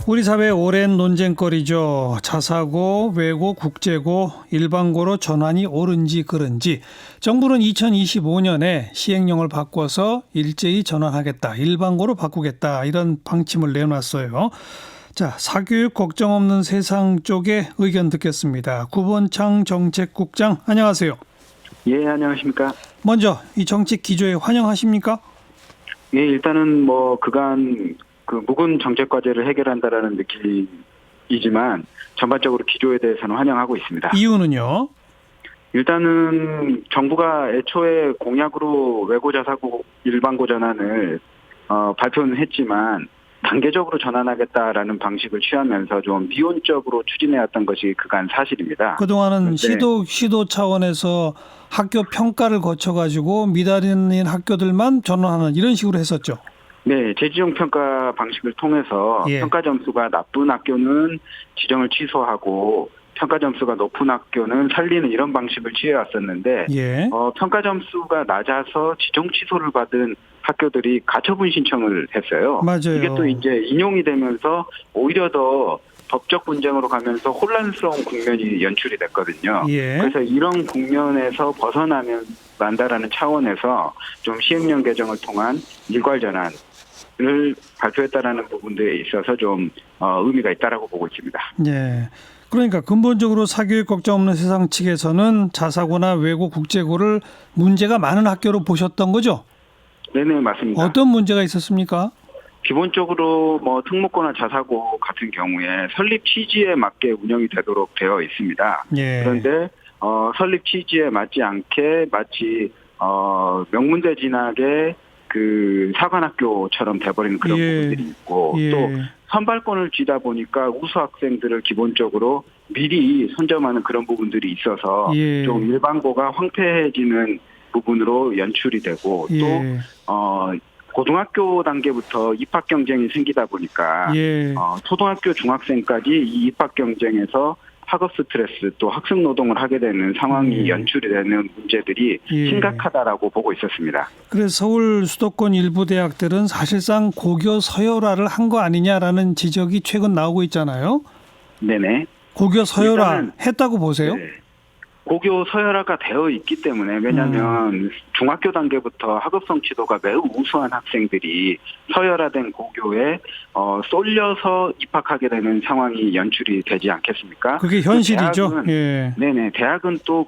우리 사회의 오랜 논쟁거리죠. 자사고, 외고, 국제고, 일반고로 전환이 옳은지 그른지. 정부는 2025년에 시행령을 바꿔서 일제히 전환하겠다, 일반고로 바꾸겠다, 이런 방침을 내놨어요. 자, 사교육 걱정 없는 세상 쪽의 의견 듣겠습니다. 구본창 정책국장, 안녕하세요. 예, 안녕하십니까. 먼저 이 정책 기조에 환영하십니까? 예, 일단은 그간 묵은 정책 과제를 해결한다라는 느낌이지만 전반적으로 기조에 대해서는 환영하고 있습니다. 이유는요? 일단은 정부가 애초에 공약으로 외고 자사고 일반고 전환을 발표는 했지만 단계적으로 전환하겠다라는 방식을 취하면서 좀 비혼적으로 추진해왔던 것이 그간 사실입니다. 그동안은 시도 차원에서 학교 평가를 거쳐가지고 미달인 학교들만 전환하는 이런 식으로 했었죠. 네, 재지정 평가 방식을 통해서 평가 점수가 나쁜 학교는 지정을 취소하고 평가 점수가 높은 학교는 살리는 이런 방식을 취해왔었는데 평가 점수가 낮아서 지정 취소를 받은 학교들이 가처분 신청을 했어요. 맞아요. 이게 또 이제 인용이 되면서 오히려 더 법적 분쟁으로 가면서 혼란스러운 국면이 연출이 됐거든요. 그래서 이런 국면에서 벗어나면 난다라는 차원에서 좀 시행령 개정을 통한 일괄 전환을 발표했다라는 부분들에 있어서 좀 의미가 있다라고 보고 있습니다. 네. 그러니까 근본적으로 사교육 걱정 없는 세상 측에서는 자사고나 외고, 국제고를 문제가 많은 학교로 보셨던 거죠? 네네, 맞습니다. 어떤 문제가 있었습니까? 기본적으로 특목고나 자사고 같은 경우에 설립 취지에 맞게 운영이 되도록 되어 있습니다. 그런데 설립 취지에 맞지 않게 마치 명문대진학의 그 사관학교처럼 돼버리는 그런 부분들이 있고 또 선발권을 쥐다 보니까 우수 학생들을 기본적으로 미리 선점하는 그런 부분들이 있어서 좀 일반고가 황폐해지는 부분으로 연출이 되고 또 고등학교 단계부터 입학 경쟁이 생기다 보니까 초등학교 중학생까지 이 입학 경쟁에서 학업 스트레스 또 학습 노동을 하게 되는 상황이 연출이 되는 문제들이 심각하다라고 보고 있었습니다. 그래서 서울 수도권 일부 대학들은 사실상 고교 서열화를 한 거 아니냐라는 지적이 최근 나오고 있잖아요. 네네. 고교 서열화 했다고 보세요? 네. 고교 서열화가 되어 있기 때문에 왜냐하면 중학교 단계부터 학업 성취도가 매우 우수한 학생들이 서열화된 고교에 쏠려서 입학하게 되는 상황이 연출이 되지 않겠습니까? 그게 현실이죠. 네네. 대학은 또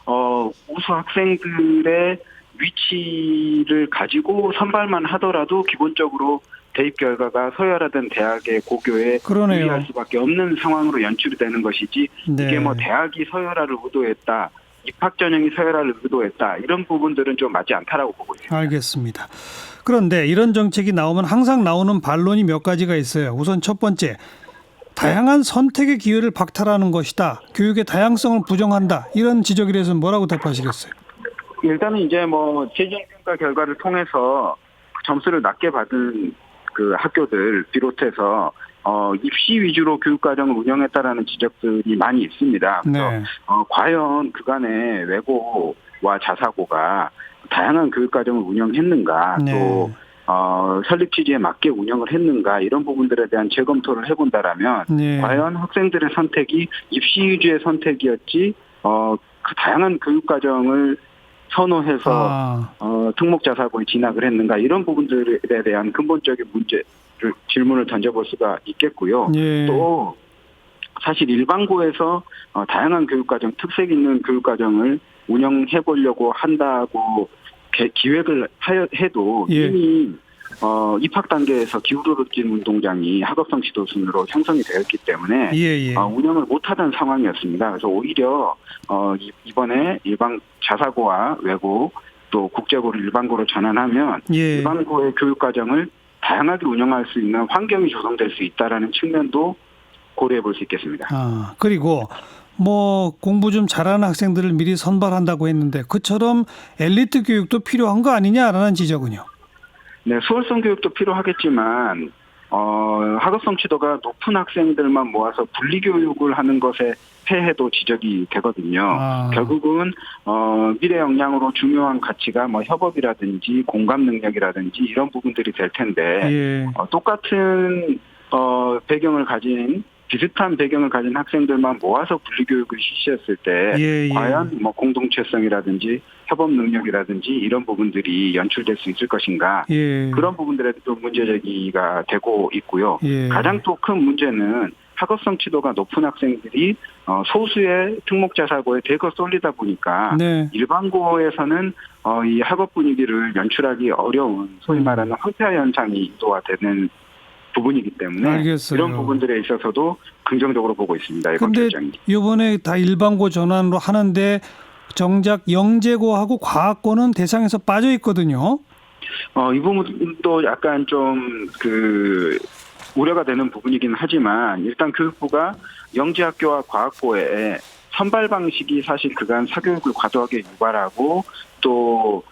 우수 학생들의 위치를 가지고 선발만 하더라도 기본적으로 대입 결과가 서열화된 대학의 고교에 유리할 수밖에 없는 상황으로 연출이 되는 것이지 이게 대학이 서열화를 의도했다, 입학 전형이 서열화를 의도했다 이런 부분들은 좀 맞지 않다라고 보고 있습니다. 알겠습니다. 그런데 이런 정책이 나오면 항상 나오는 반론이 몇 가지가 있어요. 우선 첫 번째, 다양한 선택의 기회를 박탈하는 것이다. 교육의 다양성을 부정한다. 이런 지적에 대해서는 뭐라고 답하시겠어요? 일단은 이제 재정 평가 결과를 통해서 점수를 낮게 받은 그 학교들 비롯해서 입시 위주로 교육과정을 운영했다라는 지적들이 많이 있습니다. 그래서 과연 그간의 외고와 자사고가 다양한 교육과정을 운영했는가 또 설립 취지에 맞게 운영을 했는가 이런 부분들에 대한 재검토를 해본다라면 과연 학생들의 선택이 입시 위주의 선택이었지 그 다양한 교육과정을 선호해서 특목자사고에 진학을 했는가 이런 부분들에 대한 근본적인 질문을 던져볼 수가 있겠고요. 또 사실 일반고에서 다양한 교육과정, 특색 있는 교육과정을 운영해 보려고 한다고 기획을 해도 이미 입학 단계에서 기울어진 운동장이 학업성취도 순으로 형성이 되었기 때문에 운영을 못하던 상황이었습니다. 그래서 오히려 이번에 일반 자사고와 외고 또 국제고를 일반고로 전환하면 일반고의 교육과정을 다양하게 운영할 수 있는 환경이 조성될 수 있다라는 측면도 고려해 볼 수 있겠습니다. 그리고 공부 좀 잘하는 학생들을 미리 선발한다고 했는데 그처럼 엘리트 교육도 필요한 거 아니냐라는 지적은요? 네, 수월성 교육도 필요하겠지만 학업 성취도가 높은 학생들만 모아서 분리 교육을 하는 것에 폐해도 지적이 되거든요. 결국은 미래 역량으로 중요한 가치가 협업이라든지 공감 능력이라든지 이런 부분들이 될 텐데 똑같은 배경을 가진 비슷한 배경을 가진 학생들만 모아서 분리교육을 실시했을 때 예, 예. 과연 뭐 공동체성이라든지 협업 능력이라든지 이런 부분들이 연출될 수 있을 것인가 예. 그런 부분들에 또 문제 제기가 되고 있고요. 예. 가장 또 큰 문제는 학업성 치도가 높은 학생들이 소수의 특목자 사고에 대거 쏠리다 보니까 네. 일반고에서는 이 학업 분위기를 연출하기 어려운 소위 말하는 황폐화 현상이 인도가 되는 부분이기 때문에 알겠어요. 이런 부분들에 있어서도 긍정적으로 보고 있습니다. 이번 근데 결정이. 이번에 다 일반고 전환으로 하는데 정작 영재고하고 과학고는 대상에서 빠져 있거든요. 이 부분도 약간 좀 우려가 되는 부분이긴 하지만 일단 교육부가 영재학교와 과학고에 선발 방식이 사실 그간 사교육을 과도하게 유발하고 또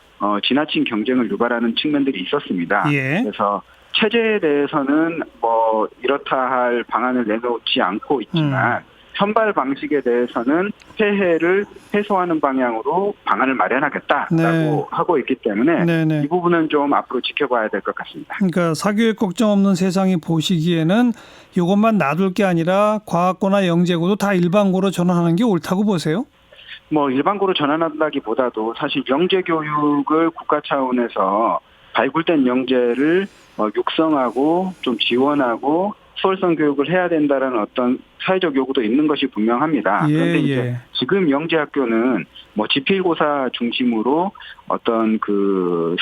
지나친 경쟁을 유발하는 측면들이 있었습니다. 예. 그래서 체제에 대해서는 뭐 이렇다 할 방안을 내놓지 않고 있지만 선발 방식에 대해서는 폐해를 해소하는 방향으로 방안을 마련하겠다라고 네. 하고 있기 때문에 네네. 이 부분은 좀 앞으로 지켜봐야 될 것 같습니다. 그러니까 사교육 걱정 없는 세상이 보시기에는 이것만 놔둘 게 아니라 과학고나 영재고도 다 일반고로 전환하는 게 옳다고 보세요? 뭐 일반고로 전환한다기보다도 사실 영재 교육을 국가 차원에서 발굴된 영재를 육성하고 좀 지원하고 수월성 교육을 해야 된다라는 어떤 사회적 요구도 있는 것이 분명합니다. 예, 그런데 이제 예. 지금 영재학교는 뭐 지필고사 중심으로 어떤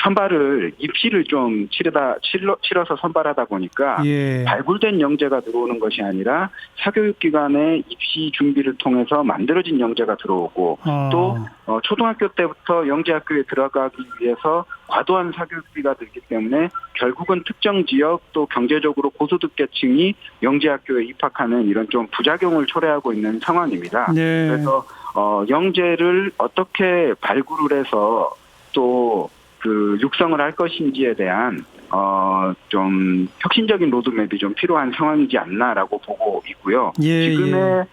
선발을 입시를 좀 치러서 선발하다 보니까 예. 발굴된 영재가 들어오는 것이 아니라 사교육기관의 입시 준비를 통해서 만들어진 영재가 들어오고 또 초등학교 때부터 영재학교에 들어가기 위해서 과도한 사교육비가 들기 때문에 결국은 특정 지역 또 경제적으로 고소득계층이 영재학교에 입학하는 이런 좀 부작용을 초래하고 있는 상황입니다. 네. 그래서 영재를 어떻게 발굴을 해서 또 육성을 할 것인지에 대한 좀 혁신적인 로드맵이 좀 필요한 상황이지 않나라고 보고 있고요. 예, 지금의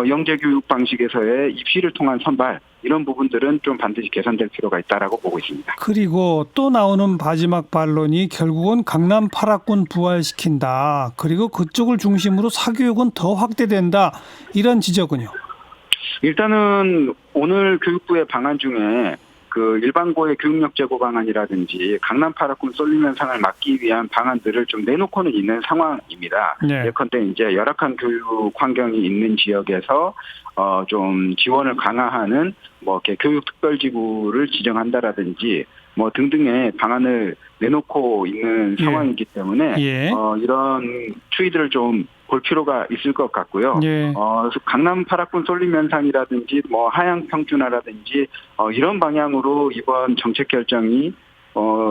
영재 교육 방식에서의 입시를 통한 선발 이런 부분들은 좀 반드시 개선될 필요가 있다라고 보고 있습니다. 그리고 또 나오는 마지막 반론이 결국은 강남 8학군 부활시킨다. 그리고 그쪽을 중심으로 사교육은 더 확대된다. 이런 지적은요. 일단은 오늘 교육부의 방안 중에 일반고의 교육력 제고 방안이라든지 강남 8학군 쏠림 현상을 막기 위한 방안들을 좀 내놓고는 있는 상황입니다. 네. 예컨대 이제 열악한 교육 환경이 있는 지역에서 좀 지원을 강화하는 뭐 이렇게 교육 특별지구를 지정한다라든지 뭐 등등의 방안을 내놓고 있는 예. 상황이기 때문에 예. 이런 추이들을 좀 볼 필요가 있을 것 같고요. 예. 강남 8학군 쏠림 현상이라든지 뭐 하향 평준화라든지 이런 방향으로 이번 정책 결정이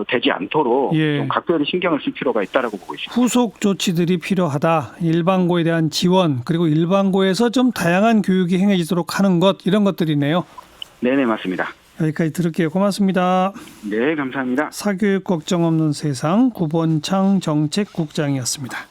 되지 않도록 예. 좀 각별히 신경을 쓸 필요가 있다라고 보고 있습니다. 후속 조치들이 필요하다. 일반고에 대한 지원 그리고 일반고에서 좀 다양한 교육이 행해지도록 하는 것 이런 것들이네요. 네네 맞습니다. 여기까지 들을게요. 고맙습니다. 네 감사합니다. 사교육 걱정 없는 세상 구본창 정책국장이었습니다.